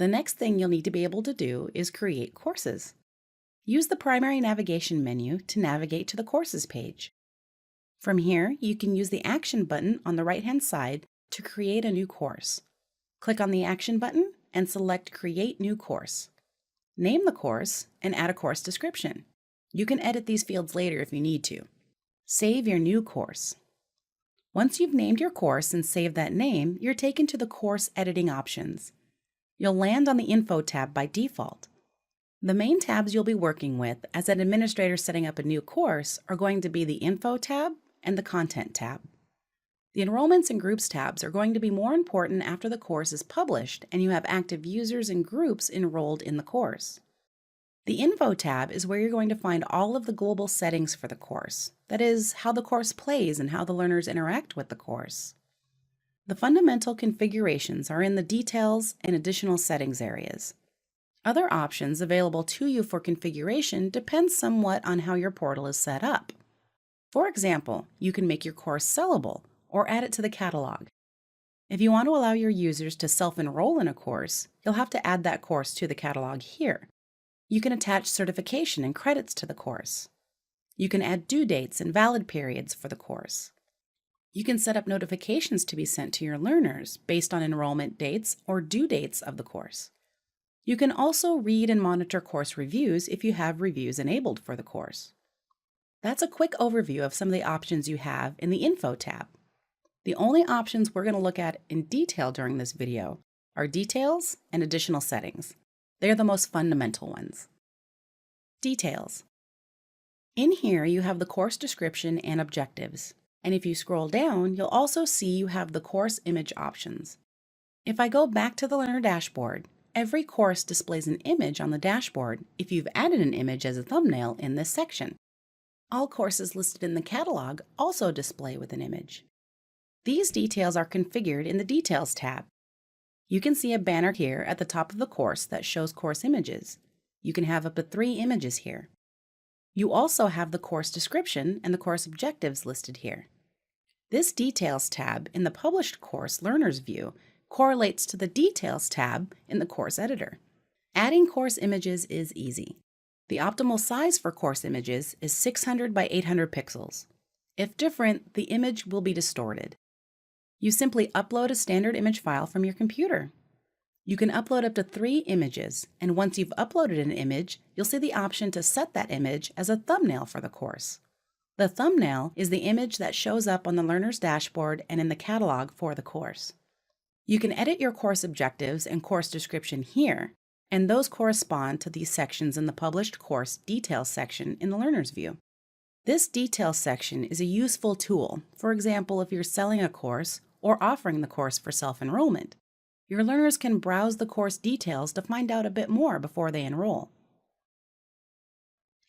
The next thing you'll need to be able to do is create courses. Use the primary navigation menu to navigate to the Courses page. From here, you can use the Action button on the right-hand side to create a new course. Click on the Action button and select Create New Course. Name the course and add a course description. You can edit these fields later if you need to. Save your new course. Once you've named your course and saved that name, you're taken to the course editing options. You'll land on the Info tab by default. The main tabs you'll be working with as an administrator setting up a new course are going to be the Info tab and the Content tab. The Enrollments and Groups tabs are going to be more important after the course is published and you have active users and groups enrolled in the course. The Info tab is where you're going to find all of the global settings for the course, that is, how the course plays and how the learners interact with the course. The fundamental configurations are in the Details and Additional Settings areas. Other options available to you for configuration depend somewhat on how your portal is set up. For example, you can make your course sellable or add it to the catalog. If you want to allow your users to self-enroll in a course, you'll have to add that course to the catalog here. You can attach certification and credits to the course. You can add due dates and valid periods for the course. You can set up notifications to be sent to your learners based on enrollment dates or due dates of the course. You can also read and monitor course reviews if you have reviews enabled for the course. That's a quick overview of some of the options you have in the Info tab. The only options we're going to look at in detail during this video are Details and Additional Settings. They're the most fundamental ones. Details. In here, you have the course description and objectives. And if you scroll down, you'll also see you have the course image options. If I go back to the learner dashboard, every course displays an image on the dashboard if you've added an image as a thumbnail in this section. All courses listed in the catalog also display with an image. These details are configured in the Details tab. You can see a banner here at the top of the course that shows course images. You can have up to 3 images here. You also have the course description and the course objectives listed here. This Details tab in the Published Course Learners view correlates to the Details tab in the course editor. Adding course images is easy. The optimal size for course images is 600 by 800 pixels. If different, the image will be distorted. You simply upload a standard image file from your computer. You can upload up to 3 images, and once you've uploaded an image, you'll see the option to set that image as a thumbnail for the course. The thumbnail is the image that shows up on the learner's dashboard and in the catalog for the course. You can edit your course objectives and course description here, and those correspond to these sections in the Published Course Details section in the Learner's view. This Details section is a useful tool, for example, if you're selling a course or offering the course for self-enrollment. Your learners can browse the course details to find out a bit more before they enroll.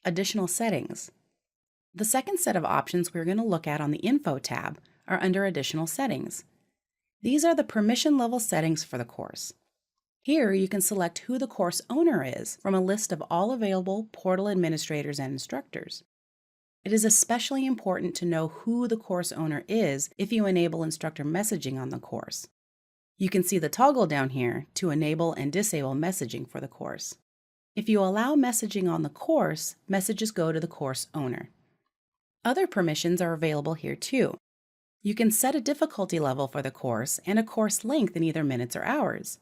Additional Settings. The second set of options we're going to look at on the Info tab are under Additional Settings. These are the permission level settings for the course. Here you can select who the course owner is from a list of all available portal administrators and instructors. It is especially important to know who the course owner is if you enable instructor messaging on the course. You can see the toggle down here to enable and disable messaging for the course. If you allow messaging on the course, messages go to the course owner. Other permissions are available here too. You can set a difficulty level for the course and a course length in either minutes or hours.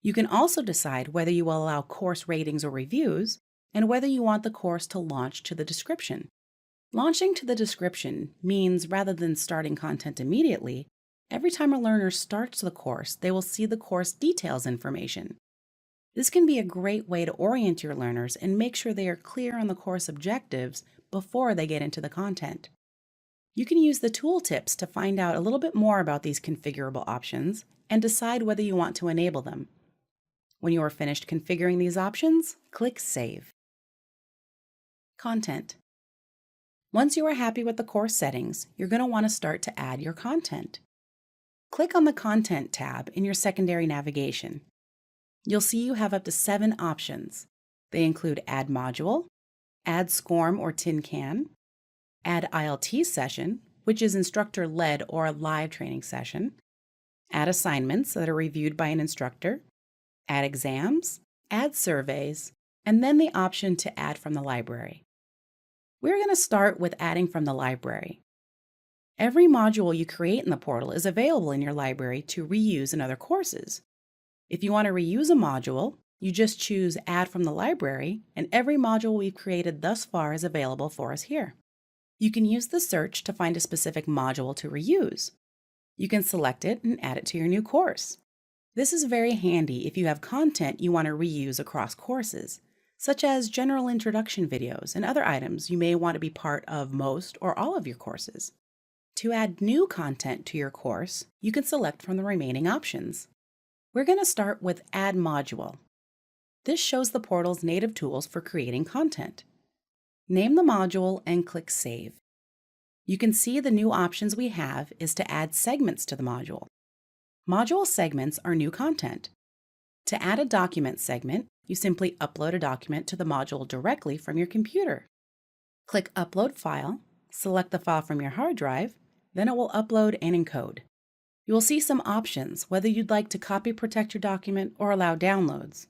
You can also decide whether you will allow course ratings or reviews and whether you want the course to launch to the description. Launching to the description means rather than starting content immediately, every time a learner starts the course, they will see the course details information. This can be a great way to orient your learners and make sure they are clear on the course objectives before they get into the content. You can use the tooltips to find out a little bit more about these configurable options and decide whether you want to enable them. When you are finished configuring these options, click Save. Content. Once you are happy with the course settings, you're going to want to start to add your content. Click on the Content tab in your secondary navigation. You'll see you have up to 7 options. They include Add Module, Add SCORM or Tin Can, Add ILT Session, which is instructor-led or a live training session, Add Assignments that are reviewed by an instructor, add exams, add surveys, and then the option to add from the library. We're going to start with adding from the library. Every module you create in the portal is available in your library to reuse in other courses. If you want to reuse a module, you just choose Add from the library, and every module we've created thus far is available for us here. You can use the search to find a specific module to reuse. You can select it and add it to your new course. This is very handy if you have content you want to reuse across courses, such as general introduction videos and other items you may want to be part of most or all of your courses. To add new content to your course, you can select from the remaining options. We're going to start with Add Module. This shows the portal's native tools for creating content. Name the module and click Save. You can see the new options we have is to add segments to the module. Module segments are new content. To add a document segment, you simply upload a document to the module directly from your computer. Click Upload File, select the file from your hard drive, then it will upload and encode. You will see some options, whether you'd like to copy protect your document or allow downloads.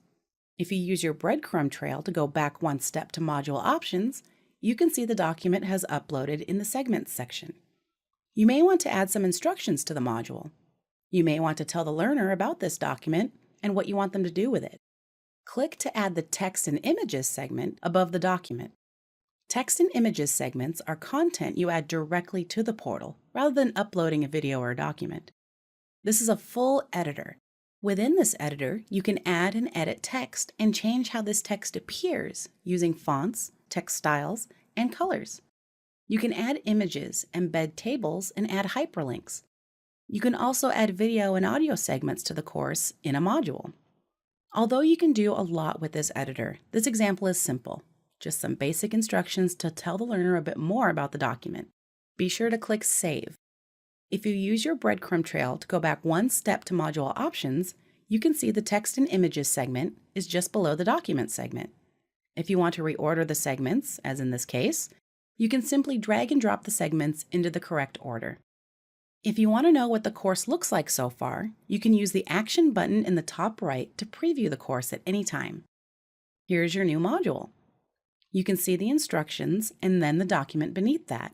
If you use your breadcrumb trail to go back one step to module options, you can see the document has uploaded in the Segments section. You may want to add some instructions to the module. You may want to tell the learner about this document and what you want them to do with it. Click to add the Text and Images segment above the document. Text and Images segments are content you add directly to the portal rather than uploading a video or a document. This is a full editor. Within this editor, you can add and edit text and change how this text appears using fonts, text styles, and colors. You can add images, embed tables, and add hyperlinks. You can also add video and audio segments to the course in a module. Although you can do a lot with this editor, this example is simple. Just some basic instructions to tell the learner a bit more about the document. Be sure to click Save. If you use your breadcrumb trail to go back one step to module options, you can see the Text and Images segment is just below the Document segment. If you want to reorder the segments, as in this case, you can simply drag and drop the segments into the correct order. If you want to know what the course looks like so far, you can use the Action button in the top right to preview the course at any time. Here's your new module. You can see the instructions and then the document beneath that.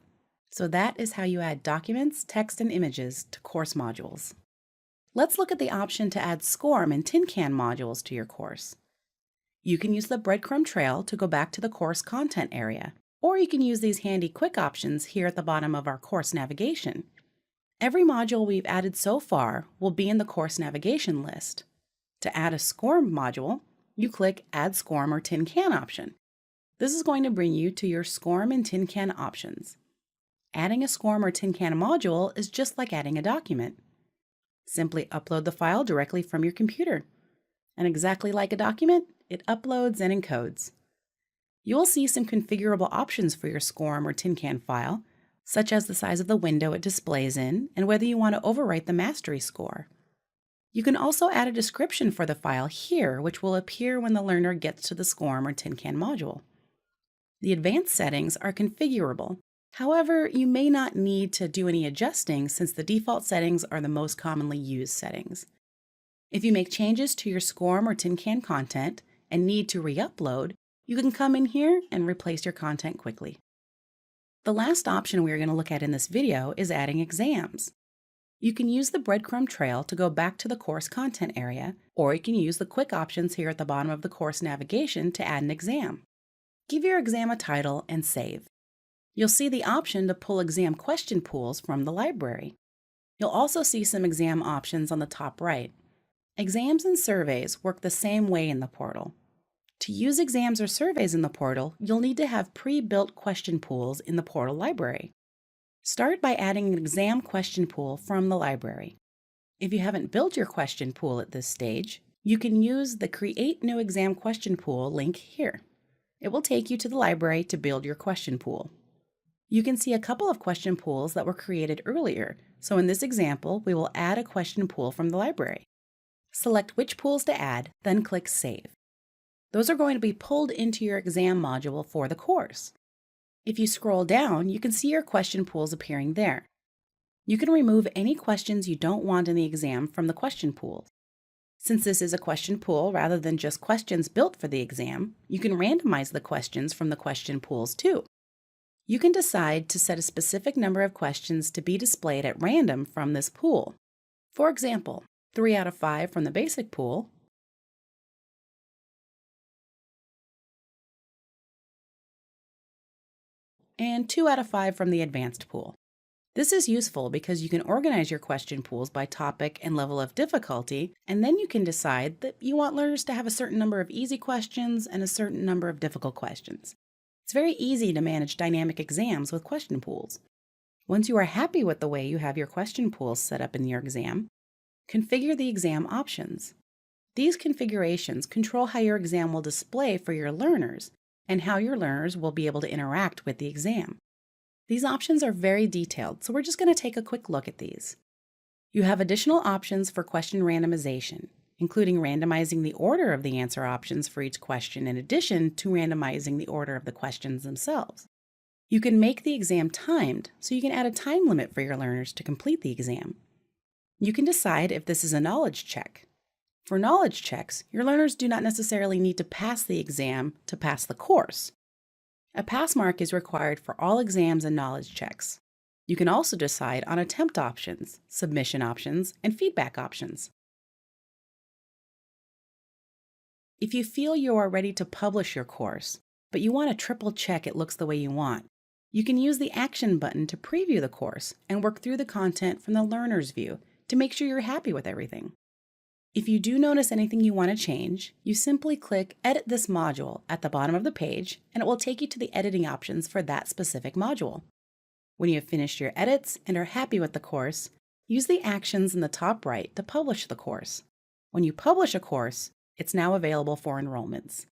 So that is how you add documents, text, and images to course modules. Let's look at the option to add SCORM and Tin Can modules to your course. You can use the breadcrumb trail to go back to the course content area, or you can use these handy quick options here at the bottom of our course navigation. Every module we've added so far will be in the course navigation list. To add a SCORM module, you click Add SCORM or Tin Can option. This is going to bring you to your SCORM and Tin Can options. Adding a SCORM or Tin Can module is just like adding a document. Simply upload the file directly from your computer. And exactly like a document, it uploads and encodes. You will see some configurable options for your SCORM or Tin Can file, such as the size of the window it displays in and whether you want to overwrite the mastery score. You can also add a description for the file here, which will appear when the learner gets to the SCORM or Tin Can module. The advanced settings are configurable. However, you may not need to do any adjusting since the default settings are the most commonly used settings. If you make changes to your SCORM or Tin Can content and need to re-upload, you can come in here and replace your content quickly. The last option we are going to look at in this video is adding exams. You can use the breadcrumb trail to go back to the course content area, or you can use the quick options here at the bottom of the course navigation to add an exam. Give your exam a title and save. You'll see the option to pull exam question pools from the library. You'll also see some exam options on the top right. Exams and surveys work the same way in the portal. To use exams or surveys in the portal, you'll need to have pre-built question pools in the portal library. Start by adding an exam question pool from the library. If you haven't built your question pool at this stage, you can use the Create New Exam Question Pool link here. It will take you to the library to build your question pool. You can see a couple of question pools that were created earlier, so in this example, we will add a question pool from the library. Select which pools to add, then click Save. Those are going to be pulled into your exam module for the course. If you scroll down, you can see your question pools appearing there. You can remove any questions you don't want in the exam from the question pool. Since this is a question pool rather than just questions built for the exam, you can randomize the questions from the question pools too. You can decide to set a specific number of questions to be displayed at random from this pool. For example, 3 out of 5 from the basic pool, and 2 out of 5 from the advanced pool. This is useful because you can organize your question pools by topic and level of difficulty, and then you can decide that you want learners to have a certain number of easy questions and a certain number of difficult questions. It's very easy to manage dynamic exams with question pools. Once you are happy with the way you have your question pools set up in your exam, configure the exam options. These configurations control how your exam will display for your learners and how your learners will be able to interact with the exam. These options are very detailed, so we're just going to take a quick look at these. You have additional options for question randomization, including randomizing the order of the answer options for each question in addition to randomizing the order of the questions themselves. You can make the exam timed, so you can add a time limit for your learners to complete the exam. You can decide if this is a knowledge check. For knowledge checks, your learners do not necessarily need to pass the exam to pass the course. A pass mark is required for all exams and knowledge checks. You can also decide on attempt options, submission options, and feedback options. If you feel you are ready to publish your course, but you want to triple check it looks the way you want, you can use the Action button to preview the course and work through the content from the learner's view to make sure you're happy with everything. If you do notice anything you want to change, you simply click Edit this module at the bottom of the page, and it will take you to the editing options for that specific module. When you have finished your edits and are happy with the course, use the actions in the top right to publish the course. When you publish a course, it's now available for enrollments.